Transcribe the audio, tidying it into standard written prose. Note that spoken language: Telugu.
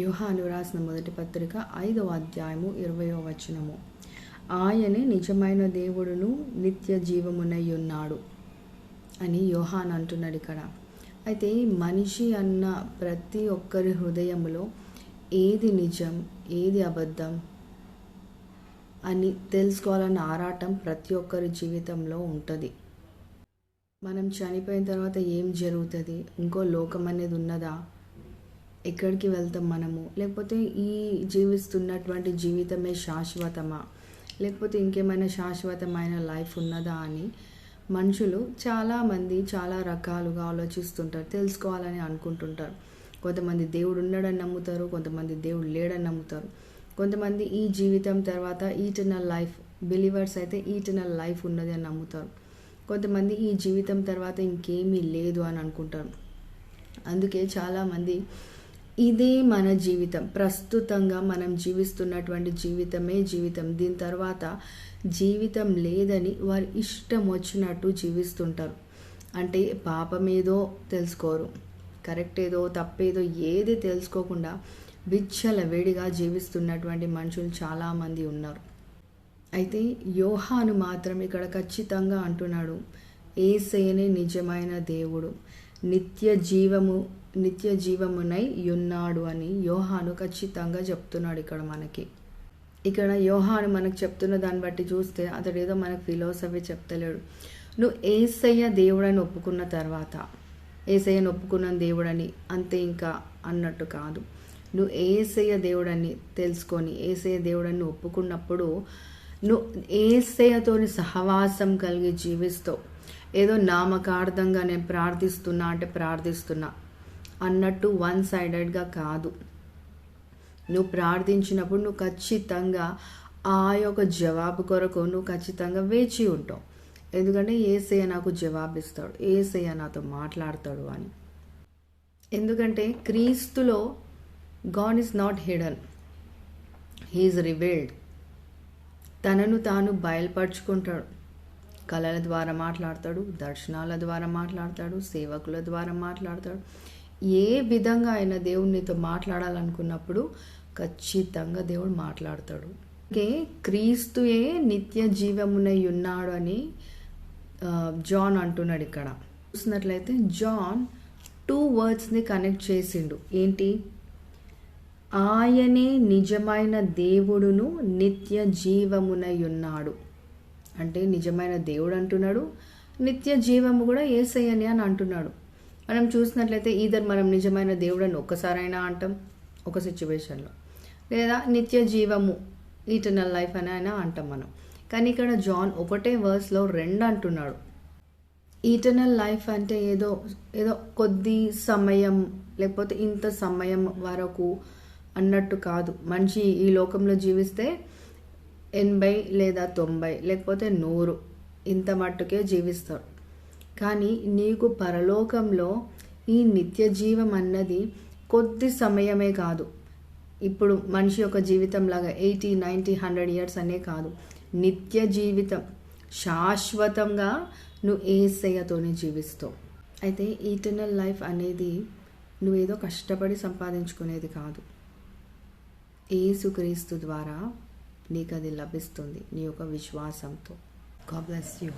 యోహాను రాసిన మొదటి పత్రిక 5వ అధ్యాయము 20వ వచనము. ఆయనే నిజమైన దేవుడును నిత్య జీవమునై ఉన్నాడు అని యోహాన్ అంటున్నాడు ఇక్కడ. అయితే మనిషి అన్న ప్రతి ఒక్కరి హృదయంలో ఏది నిజం, ఏది అబద్ధం అని తెలుసుకోవాలన్న ఆరాటం ప్రతి ఒక్కరి జీవితంలో ఉంటుంది. మనం చనిపోయిన తర్వాత ఏం జరుగుతుంది, ఇంకో లోకం అనేది ఉన్నదా, ఎక్కడికి వెళ్తాం మనము, లేకపోతే ఈ జీవిస్తున్నటువంటి జీవితమే శాశ్వతమా, లేకపోతే ఇంకేమైనా శాశ్వతమైన లైఫ్ ఉన్నదా అని మనుషులు చాలామంది చాలా రకాలుగా ఆలోచిస్తుంటారు, తెలుసుకోవాలని అనుకుంటుంటారు. కొంతమంది దేవుడు ఉన్నాడని నమ్ముతారు, కొంతమంది దేవుడు లేడని నమ్ముతారు, కొంతమంది ఈ జీవితం తర్వాత ఈటర్నల్ లైఫ్, బిలీవర్స్ అయితే ఈటర్నల్ లైఫ్ ఉన్నది అని నమ్ముతారు, కొంతమంది ఈ జీవితం తర్వాత ఇంకేమీ లేదు అని అనుకుంటారు. అందుకే చాలామంది ఇదే మన జీవితం, ప్రస్తుతంగా మనం జీవిస్తున్నటువంటి జీవితమే జీవితం, దీని తర్వాత జీవితం లేదని వారి ఇష్టం వచ్చినట్టు జీవిస్తుంటారు. అంటే పాపమేదో తెలుసుకోరు, కరెక్ట్ ఏదో తప్పేదో ఏది తెలుసుకోకుండా విచ్చలవిడిగా జీవిస్తున్నటువంటి మనుషులు చాలామంది ఉన్నారు. అయితే యోహాను మాత్రం ఇక్కడ ఖచ్చితంగా అంటున్నాడు, యేసయ్యనే నిజమైన దేవుడు, నిత్య జీవమునై ఉన్నాడు అని యోహాను ఖచ్చితంగా చెప్తున్నాడు ఇక్కడ మనకి. ఇక్కడ యోహాను మనకు చెప్తున్న దాన్ని బట్టి చూస్తే అతడేదో మనకు ఫిలాసఫీ చెప్తలేడు. నువ్వు యేసయ్య దేవుడని ఒప్పుకున్న తర్వాత, యేసయ్యను ఒప్పుకున్న దేవుడని అంతే ఇంకా అన్నట్టు కాదు. నువ్వు యేసయ్య దేవుడని తెలుసుకొని యేసయ్య దేవుడని ఒప్పుకున్నప్పుడు నువ్వు యేసయ్యతోని సహవాసం కలిగి జీవిస్తావు. ఏదో నామకార్థంగా నేను ప్రార్థిస్తున్నా అంటే ప్రార్థిస్తున్నా అన్నట్టు వన్ సైడెడ్గా కాదు. నువ్వు ప్రార్థించినప్పుడు నువ్వు ఖచ్చితంగా ఆ యొక్క జవాబు కొరకు నువ్వు ఖచ్చితంగా వేచి ఉంటావు. ఎందుకంటే యేసయ్య నాకు జవాబిస్తాడు, యేసయ్య నాతో మాట్లాడతాడు అని. ఎందుకంటే క్రీస్తులో God is not hidden, he is revealed. తనను తాను బయలుపరుచుకుంటాడు. కళల ద్వారా మాట్లాడతాడు, దర్శనాల ద్వారా మాట్లాడతాడు, సేవకుల ద్వారా మాట్లాడతాడు. ఏ విధంగా అయినా దేవునితో మాట్లాడాలనుకున్నప్పుడు ఖచ్చితంగా దేవుడు మాట్లాడతాడు. ఓకే, క్రీస్తుయే నిత్య జీవమునై ఉన్నాడు అని జాన్ అంటున్నాడు. ఇక్కడ చూసినట్లయితే జాన్ 2 wordsని కనెక్ట్ చేసిండు. ఏంటి? ఆయనే నిజమైన దేవుడును నిత్య జీవమునై ఉన్నాడు అంటే నిజమైన దేవుడు అంటున్నాడు, నిత్య జీవము కూడా యేసయ్యనే అని అంటున్నాడు. మనం చూసినట్లయితే ఈధర్ మనం నిజమైన దేవుడని ఒక్కసారైనా అంటాం ఒక సిచ్యువేషన్లో, లేదా నిత్య జీవము ఈటర్నల్ లైఫ్ అని అయినా అంటాం మనం. కానీ ఇక్కడ జాన్ ఒకటే వర్స్లో 2 అంటున్నాడు. ఈటర్నల్ లైఫ్ అంటే ఏదో కొద్ది సమయం, లేకపోతే ఇంత సమయం వరకు అన్నట్టు కాదు. మనిషి ఈ లోకంలో జీవిస్తే 80 లేదా 90 లేకపోతే 100 ఇంత మట్టుకే జీవిస్తాడు. కానీ నీకు పరలోకంలో ఈ నిత్య జీవం అన్నది కొద్ది సమయమే కాదు. ఇప్పుడు మనిషి యొక్క జీవితం లాగా 80, 90, 100 years అనే కాదు. నిత్య జీవితం, శాశ్వతంగా నువ్వు యేసయ్యతోనే జీవిస్తావు. అయితే ఈటర్నల్ లైఫ్ అనేది నువ్వేదో కష్టపడి సంపాదించుకునేది కాదు. యేసుక్రీస్తు ద్వారా నీకు అది లభిస్తుంది నీ యొక్క విశ్వాసంతో. God bless you.